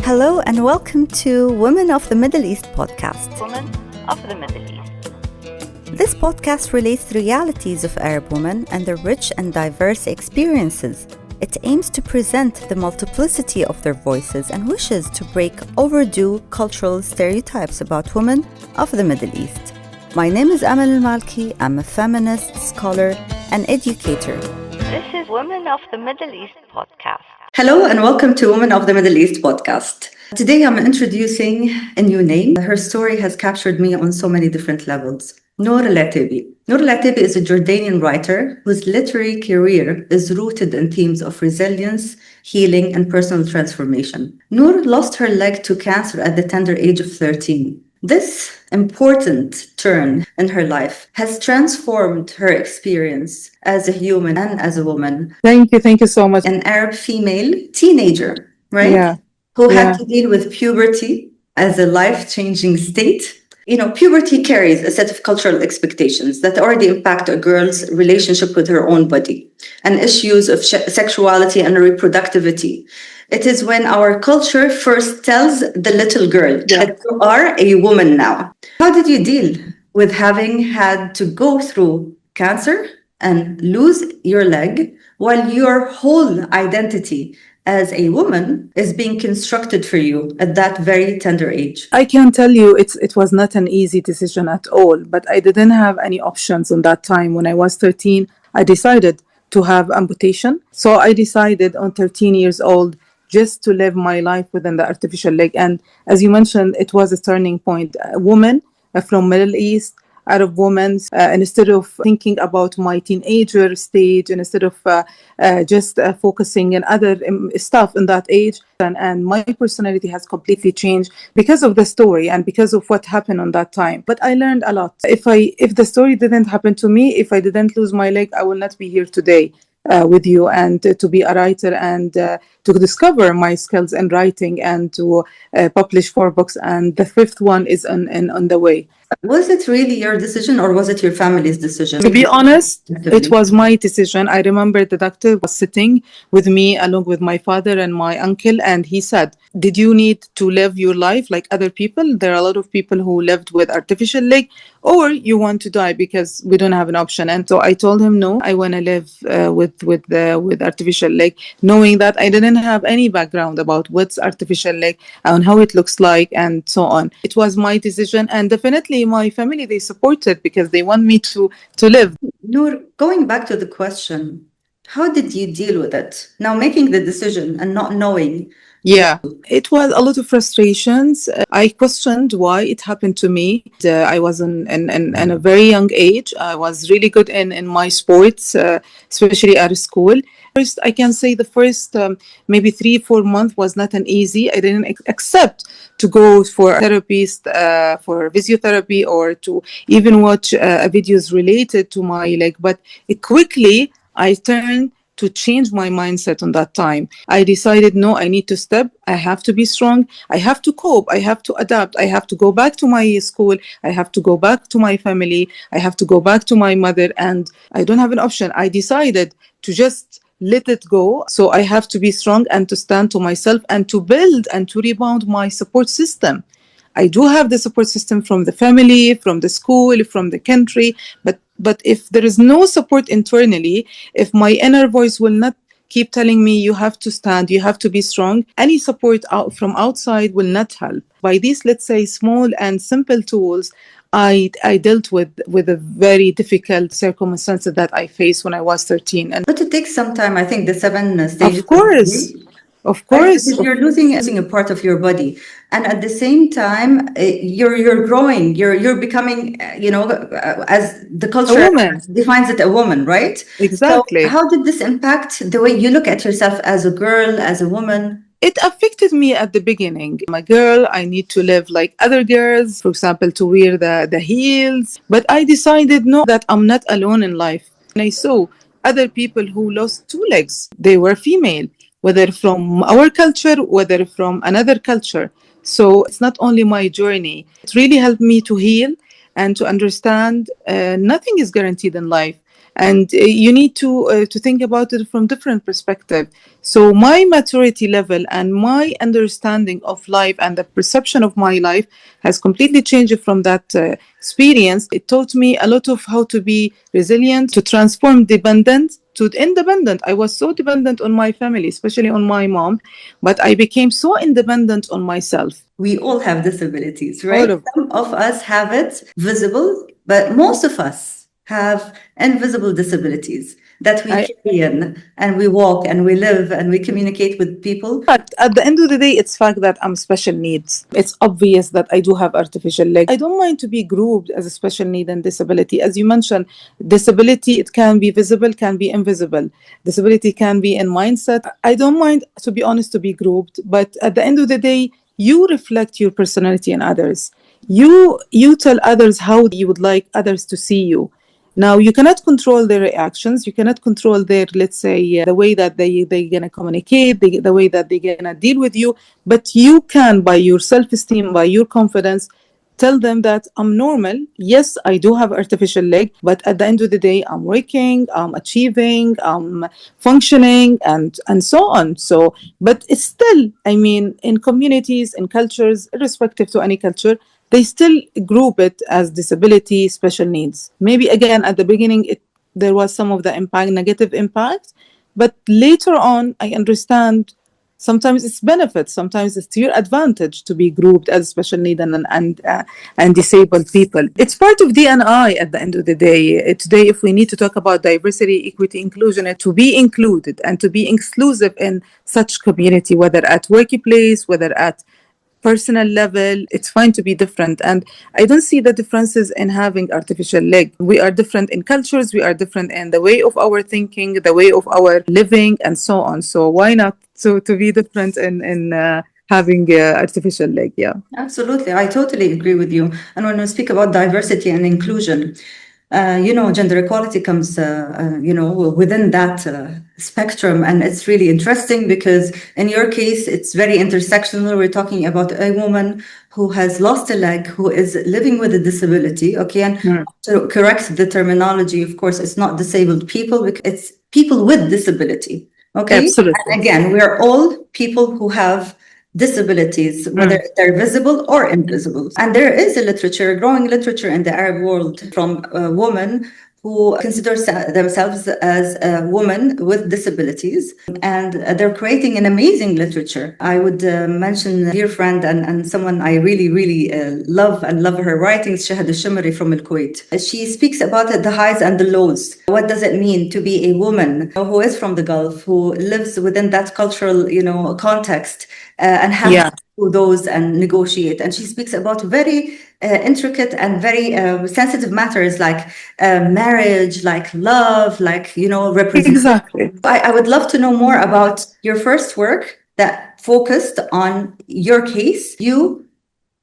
Hello and welcome to Women of the Middle East podcast. Women of the Middle East. This podcast relates the realities of Arab women and their rich and diverse experiences. It aims to present the multiplicity of their voices and wishes to break overdue cultural stereotypes about women of the Middle East. My name is Amal Al-Malki. I'm a feminist, scholar, and educator. This is Women of the Middle East podcast. Hello and welcome to Women of the Middle East podcast. Today I'm introducing a new name. Her story has captured me on so many different levels. Noor Al Otaibi. Noor Al Otaibi is a Jordanian writer whose literary career is rooted in themes of resilience, healing, and personal transformation. Noor lost her leg to cancer at the tender age of 13. This important turn in her life has transformed her experience as a human and as a woman. Thank you so much. An Arab female teenager, right? Yeah. Who had to deal with puberty as a life-changing state. You know, puberty carries a set of cultural expectations that already impact a girl's relationship with her own body and issues of sexuality and reproductivity. It is when our culture first tells the little girl that you are a woman now. How did you deal with having had to go through cancer and lose your leg while your whole identity as a woman is being constructed for you at that very tender age? I can tell you it was not an easy decision at all, but I didn't have any options on that time. When I was 13, I decided to have amputation. So I decided on 13 years old just to live my life within the artificial leg. And as you mentioned, it was a turning point. A woman from Middle East, Arab women, and instead of thinking about my teenager stage, and instead of just focusing on other stuff in that age, and my personality has completely changed because of the story and because of what happened on that time. But I learned a lot. If the story didn't happen to me, if I didn't lose my leg, I will not be here today with you and to be a writer and to discover my skills in writing and to publish 4 books, and the 5th one is on the way. Was it really your decision or was it your family's decision? To be honest, it was my decision. I remember the doctor was sitting with me along with my father and my uncle, and he said, did you need to live your life like other people? There are a lot of people who lived with artificial leg, or you want to die because we don't have an option. And so I told him, no, I want to live with artificial leg, knowing that I didn't have any background about what's artificial leg and how it looks like and so on. It was my decision, and definitely my family, they supported because they want me to live. Noor, going back to the question, how did you deal with it? Now making the decision and not knowing. Yeah, it was a lot of frustrations. I questioned why it happened to me. I was in a very young age. I was really good in my sports, especially at school. First, I can say the first maybe 3-4 months was not an easy. I didn't accept to go for a therapist, for physiotherapy, or to even watch videos related to my leg. But quickly, I turned to change my mindset on that time. I decided, no, I need to step. I have to be strong. I have to cope. I have to adapt. I have to go back to my school. I have to go back to my family. I have to go back to my mother, and I don't have an option. I decided to just let it go. So I have to be strong and to stand to myself and to build and to rebound my support system. I do have the support system from the family, from the school, from the country, but if there is no support internally, if my inner voice will not keep telling me you have to stand, you have to be strong, any support from outside will not help. By these, let's say, small and simple tools, I dealt with a very difficult circumstances that I faced when I was 13. But it takes some time. I think the 7 stages. Of course. Because you're losing a part of your body, and at the same time, you're growing. You're becoming, as the culture defines it, a woman, right? Exactly. So how did this impact the way you look at yourself as a girl, as a woman? It affected me at the beginning. I'm a girl, I need to live like other girls, for example, to wear the heels. But I decided, no, that I'm not alone in life. And I saw other people who lost 2 legs. They were female, whether from our culture, whether from another culture. So it's not only my journey. It really helped me to heal and to understand nothing is guaranteed in life. and you need to think about it from different perspective. So my maturity level and my understanding of life and the perception of my life has completely changed from that experience. It taught me a lot of how to be resilient, to transform dependent to independent. I was so dependent on my family, especially on my mom, but I became so independent on myself. We all have disabilities, All right? of Some of us have it visible, but most of us have invisible disabilities that we I, carry in, and we walk and we live and we communicate with people. but at the end of the day, it's fact that I'm special needs. It's obvious that I do have artificial legs. I don't mind to be grouped as a special need and disability. As you mentioned, disability, it can be visible, can be invisible. Disability can be in mindset. I don't mind, to be honest, to be grouped. But at the end of the day, you reflect your personality in others. You tell others how you would like others to see you. Now, you cannot control their reactions. You cannot control their, let's say, the way that they're going to communicate, the way that they're going to deal with you. But you can, by your self esteem, by your confidence, tell them that I'm normal. Yes, I do have artificial leg, but at the end of the day, I'm working, I'm achieving, I'm functioning, and so on. So, but it's still, I mean, in communities, in cultures, irrespective to any culture, they still group it as disability, special needs. Maybe again at the beginning, there was some of the impact, negative impact, but later on, I understand sometimes it's benefits, sometimes it's to your advantage to be grouped as special need and disabled people. It's part of DNI at the end of the day. Today, if we need to talk about diversity, equity, inclusion, to be included and to be inclusive in such community, whether at workplace, whether at personal level, it's fine to be different. And I don't see the differences in having artificial leg. We are different in cultures, we are different in the way of our thinking, the way of our living, and so on. So why not to be different in having artificial leg? Yeah. Absolutely, I totally agree with you. And when we speak about diversity and inclusion, gender equality comes, within that spectrum. And it's really interesting because in your case, it's very intersectional. We're talking about a woman who has lost a leg, who is living with a disability. Okay. And to correct the terminology, of course, it's not disabled people, because it's people with disability. Okay. Absolutely. And again, we are all people who have disabilities, whether they're visible or invisible. And there is a literature, growing literature in the Arab world from women who consider themselves as a woman with disabilities. And they're creating an amazing literature. I would mention a dear friend and someone I really, really love and love her writings, Shahad al-Shimri from Kuwait. She speaks about the highs and the lows. What does it mean to be a woman who is from the Gulf, who lives within that cultural, context, and have to do those and negotiate. And she speaks about very intricate and very sensitive matters like marriage, like love, like, representation. Exactly. I would love to know more about your first work that focused on your case. You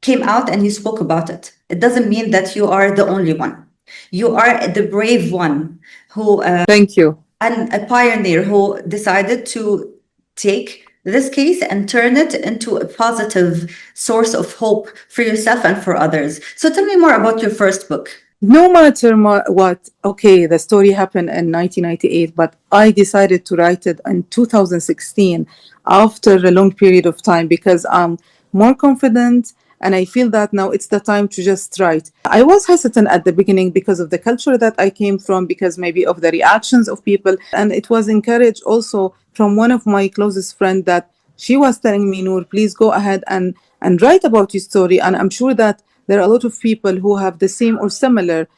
came out and you spoke about it. It doesn't mean that you are the only one. You are the brave one who, Thank you. and a pioneer who decided to take this case and turn it into a positive source of hope for yourself and for others. So tell me more about your first book. No matter what, okay, the story happened in 1998, but I decided to write it in 2016 after a long period of time because I'm more confident and I feel that now it's the time to just write. I was hesitant at the beginning because of the culture that I came from, because maybe of the reactions of people. And it was encouraged also from one of my closest friends that she was telling me, Noor, please go ahead and write about your story. And I'm sure that there are a lot of people who have the same or similar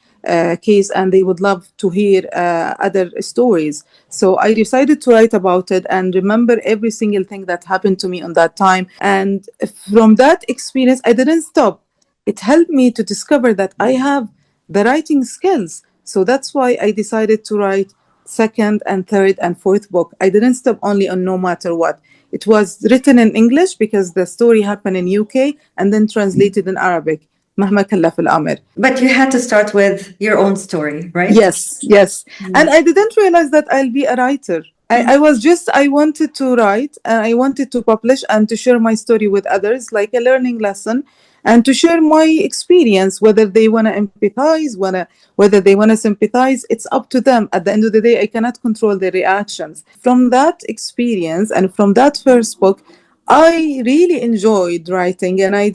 case and they would love to hear other stories. So I decided to write about it and remember every single thing that happened to me on that time. And from that experience, I didn't stop. It helped me to discover that I have the writing skills. So that's why I decided to write second and third and fourth book. I didn't stop only on No Matter What. It was written in English because the story happened in UK and then translated in Arabic. مهما كلف الأمر. But you had to start with your own story, right? Yes. And I didn't realize that I'll be a writer. I wanted to write and I wanted to publish and to share my story with others, like a learning lesson. and to share my experience. Whether they want to empathize, whether they want to sympathize, it's up to them. At the end of the day, I cannot control their reactions. From that experience and from that first book, I really enjoyed writing, and I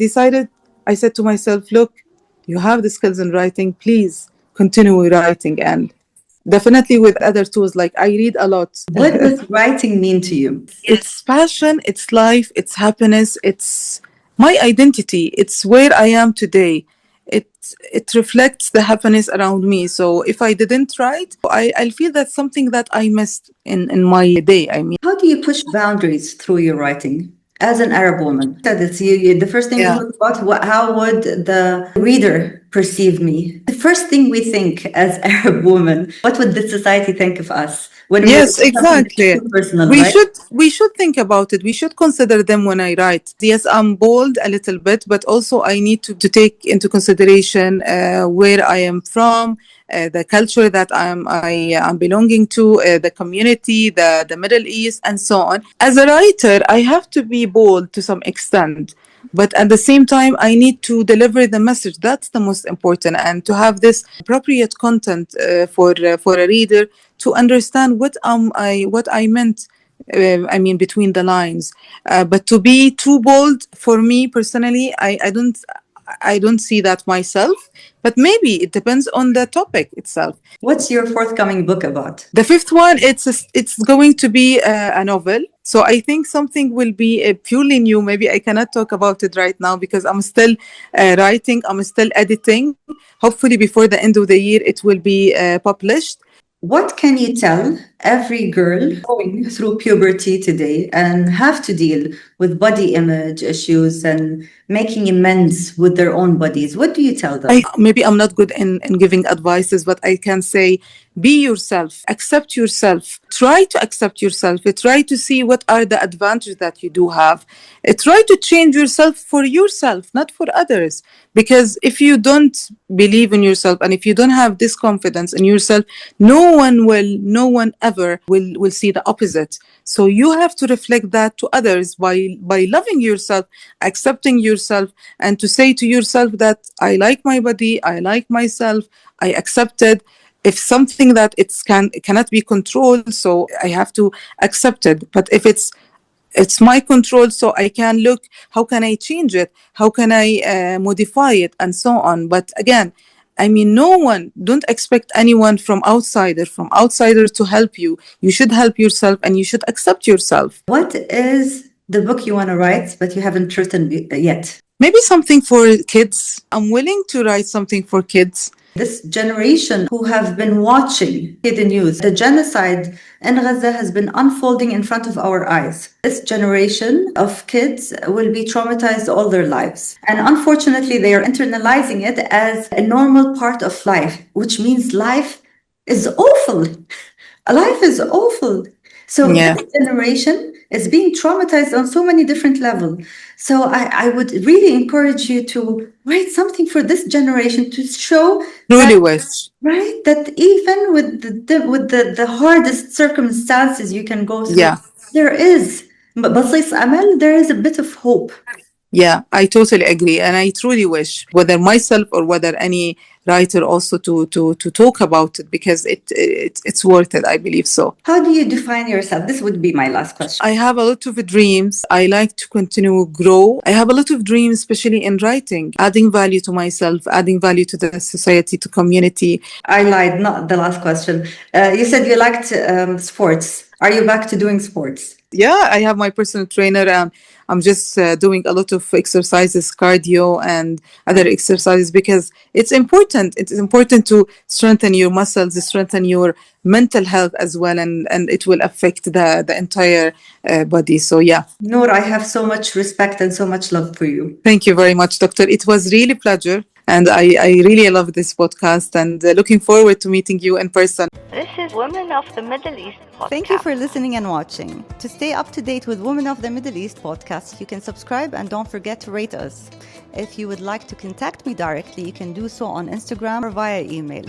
said to myself, look, you have the skills in writing, please continue writing. And definitely with other tools, like I read a lot. What does writing mean to you? It's passion, it's life, it's happiness, it's my identity, it's where I am today. It it reflects the happiness around me. So if I didn't write, I'll feel that's something that I missed in my day. I mean, How do you push boundaries through your writing as an Arab woman? Said it's the first thing we yeah. talk about, how would the reader perceive me? The first thing we think as Arab women, what would the society think of us when we Yes, write something that's exactly. too personal, We right? should we should think about it. We should consider them when I write. Yes, I'm bold a little bit, but also I need to take into consideration where I am from, the culture that I am belonging to, the community, the Middle East, and so on. As a writer, I have to be bold to some extent, but at the same time I need to deliver the message. That's the most important, and to have this appropriate content for a reader to understand what I meant. I mean, between the lines. But to be too bold, for me personally, I don't see that myself. But maybe it depends on the topic itself. What's your forthcoming book about? The fifth one, it's going to be a novel. So I think something will be purely new. Maybe I cannot talk about it right now because I'm still writing. I'm still editing. Hopefully, before the end of the year, it will be published. What can you tell every girl going through puberty today and have to deal with body image issues and making amends with their own bodies? What do you tell them? Maybe I'm not good in giving advices, but I can say be yourself, accept yourself, try to accept yourself, try to see what are the advantages that you do have. Try to change yourself for yourself, not for others. Because if you don't believe in yourself and if you don't have this confidence in yourself, no one ever will see the opposite. So you have to reflect that to others by loving yourself, accepting yourself, and to say to yourself that I like my body, I like myself, I accept it. If something that it cannot be controlled, so I have to accept it. But if it's my control, so I can look how can I change it, how can I modify it, and so on. But again, I mean, don't expect anyone from outsider to help you. You should help yourself and you should accept yourself. What is the book you want to write but you haven't written yet? Maybe something for kids. I'm willing to write something for kids. This generation who have been watching the news, the genocide in Gaza has been unfolding in front of our eyes. This generation of kids will be traumatized all their lives. And unfortunately, they are internalizing it as a normal part of life, which means life is awful. Life is awful. So Yeah. this generation is being traumatized on so many different levels. So I would really encourage you to write something for this generation to show Truly that, wish. right, that even with the hardest circumstances you can go through, Yeah. there is, بصيص أمل, there is a bit of hope. Yeah, I totally agree. And I truly wish, whether myself or whether any writer also to talk about it, because it's worth it, I believe so. How do you define yourself? This would be my last question. I have a lot of dreams. I like to continue grow. I have a lot of dreams, especially in writing, adding value to myself, adding value to the society, to community. I lied, not the last question. You said you liked sports. Are you back to doing sports? Yeah, I have my personal trainer and I'm just doing a lot of exercises, cardio and other exercises, because it's important. It's important to strengthen your muscles, strengthen your mental health as well, and it will affect the entire body. So yeah. Noor, I have so much respect and so much love for you. Thank you very much, Doctor. It was really a pleasure. And I really love this podcast and looking forward to meeting you in person. This is Women of the Middle East podcast. Thank you for listening and watching. To stay up to date with Women of the Middle East podcast, you can subscribe and don't forget to rate us. If you would like to contact me directly, you can do so on Instagram or via email.